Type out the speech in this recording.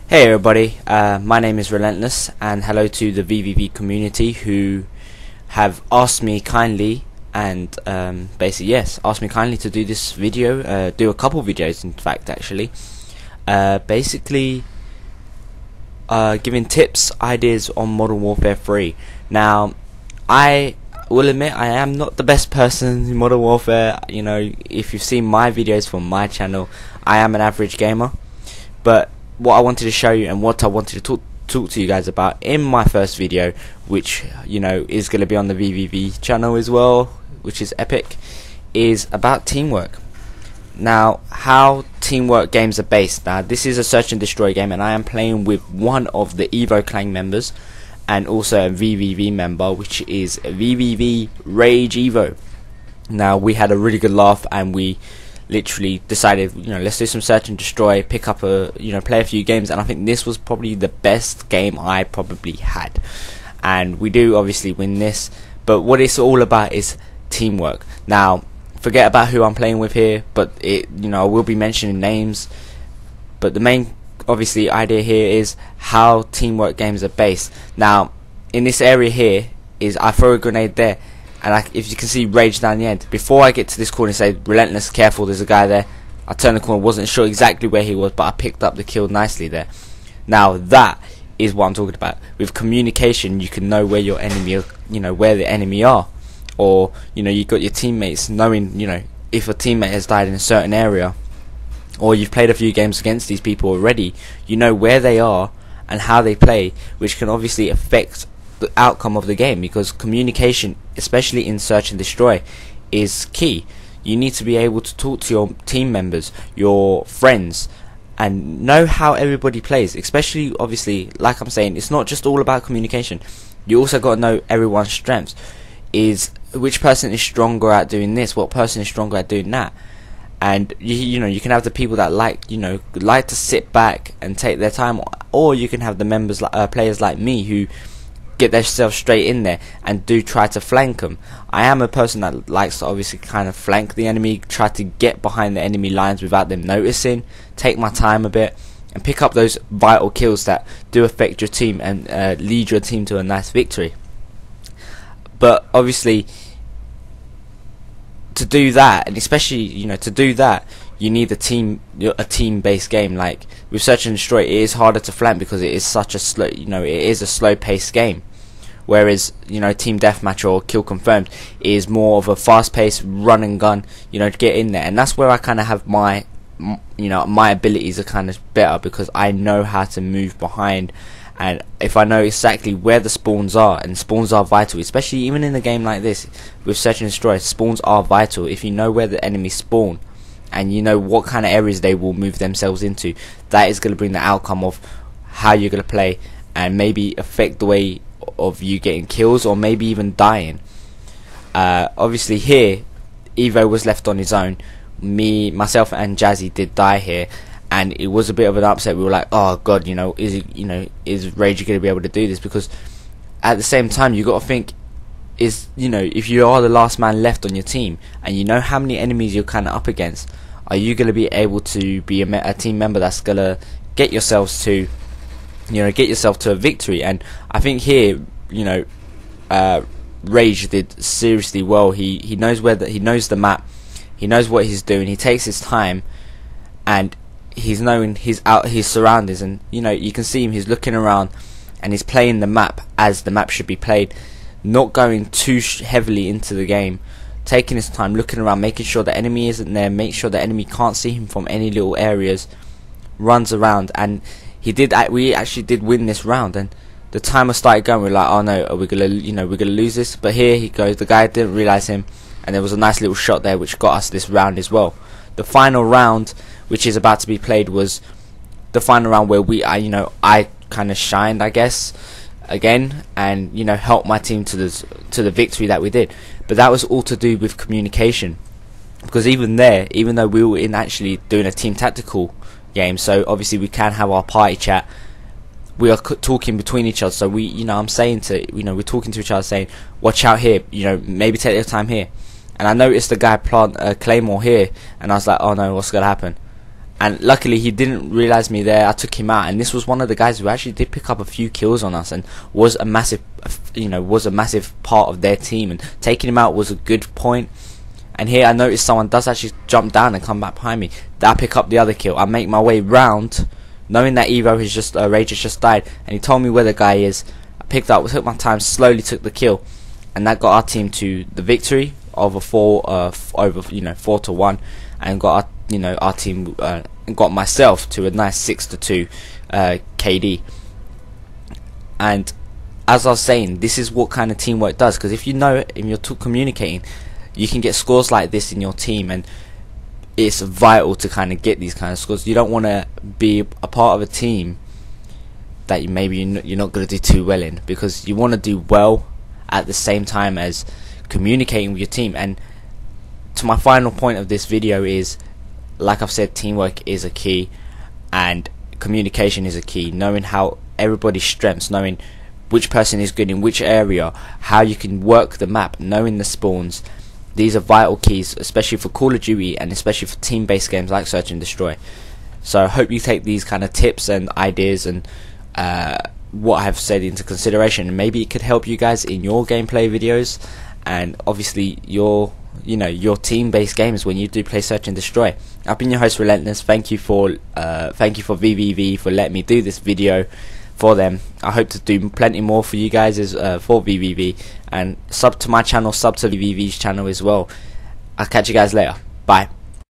Hey everybody, my name is Relentless, and hello to the vVv community who have asked me kindly and basically asked me kindly to do this video, do a couple videos in fact actually, basically giving tips, ideas on Modern Warfare 3. Now, I will admit I am not the best person in Modern Warfare. You know, if you've seen my videos from my channel, I am an average gamer, but what I wanted to show you and what I wanted to talk to you guys about in my first video, which you know is going to be on the vVv channel as well, which is epic, is about teamwork. Now, how teamwork games are based. Now, this is a search and destroy game, and I am playing with one of the Evo Clan members and also a vVv member, which is vVv Rage Evo. Now, we had a really good laugh and we literally decided, you know, let's do some search and destroy, pick up a, you know, play a few games, and I think this was probably the best game I probably had, and we do obviously win this. But what it's all about is teamwork. Now, forget about who I'm playing with here, but it, you know, I will be mentioning names, but the main obviously idea here is how teamwork games are based. Now, in this area here is I throw a grenade there, and if you can see Rage down the end, before I get to this corner and say Relentless, careful, there's a guy there, I turned the corner, wasn't sure exactly where he was, but I picked up the kill nicely there. Now that is what I'm talking about. With communication, you can know where your enemy, you know, where the enemy are, or you know, you've got your teammates knowing, you know, if a teammate has died in a certain area, or you've played a few games against these people already, you know where they are and how they play, which can obviously affect the outcome of the game, because communication, especially in search and destroy, is key. You need to be able to talk to your team members, your friends, and know how everybody plays. Especially, obviously, like I'm saying, it's not just all about communication. You also got to know everyone's strengths. Is which person is stronger at doing this, what person is stronger at doing that. And you know, you can have the people that like to sit back and take their time, or you can have the members, players like me, who get themselves straight in there and do try to flank them. I am a person that likes to obviously kind of flank the enemy, try to get behind the enemy lines without them noticing, take my time a bit, and pick up those vital kills that do affect your team and lead your team to a nice victory. But obviously, to do that, and especially, you know, to do that, you need a team-based game. Like with Search and Destroy, it is harder to flank because it is such a slow, you know, it is a slow-paced game. Whereas, you know, Team Deathmatch or Kill Confirmed is more of a fast-paced run and gun, you know, to get in there. And that's where I kind of have my, you know, my abilities are kind of better, because I know how to move behind. And if I know exactly where the spawns are, and spawns are vital, especially even in a game like this with Search and Destroy, spawns are vital. If you know where the enemies spawn and you know what kind of areas they will move themselves into, that is going to bring the outcome of how you're going to play, and maybe affect the way of you getting kills, or maybe even dying. Obviously here Evo was left on his own. Myself and Jazzy did die here, and it was a bit of an upset. We were like, oh god, you know, is Rage going to be able to do this? Because at the same time, you got to think, is, you know, if you are the last man left on your team and you know how many enemies you're kind of up against, are you going to be able to be a team member that's going to get yourselves to, you know, get yourself to a victory? And I think here, you know, Rage did seriously well. He knows he knows the map, he knows what he's doing, he takes his time, and he's knowing his surroundings, and you know, you can see him, he's looking around and he's playing the map as the map should be played, not going too heavily into the game, taking his time, looking around, making sure the enemy isn't there, make sure the enemy can't see him from any little areas, runs around. And we actually did win this round, and the timer started going. We're like, oh no, are we gonna, you know, we're gonna lose this? But here he goes, the guy didn't realize him, and there was a nice little shot there which got us this round as well. The final round, which is about to be played, was the final round where I kind of shined, I guess, again, and you know, helped my team to the victory that we did. But that was all to do with communication, because even though we were actually doing a team tactical game, so obviously we can have our party chat, we are talking between each other. So we, you know, I'm saying to, you know, we're talking to each other saying, watch out here, you know, maybe take your time here. And I noticed the guy plant a claymore here, and I was like, oh no, what's gonna happen? and luckily he didn't realize me there. I took him out, and this was one of the guys who actually did pick up a few kills on us and was a massive, was a massive part of their team, and taking him out was a good point. And here I noticed someone does actually jump down and come back behind me. I pick up the other kill. I make my way round, knowing that Evo has just Rage has just died, and he told me where the guy is. I picked up, took my time, slowly took the kill, and that got our team to the victory over 4-1, and got our team got myself to a nice 6-2 KD. And as I was saying, this is what kind of teamwork does, because if you know it and you're communicating, you can get scores like this in your team, and it's vital to kind of get these kind of scores. You don't want to be a part of a team that you're not going to do too well in, because you want to do well at the same time as communicating with your team. And to my final point of this video is, like I've said, teamwork is a key, and communication is a key. Knowing how everybody's strengths, knowing which person is good in which area, how you can work the map, knowing the spawns. These are vital keys, especially for Call of Duty and especially for team-based games like Search and Destroy. So I hope you take these kind of tips and ideas and what I have said into consideration, and maybe it could help you guys in your gameplay videos, and obviously your team-based games when you do play Search and Destroy. I've been your host, Relentless. Thank you for vVv for letting me do this video for them. I hope to do plenty more for you guys for vVv, and sub to my channel, sub to vVv's channel as well. I'll catch you guys later. Bye.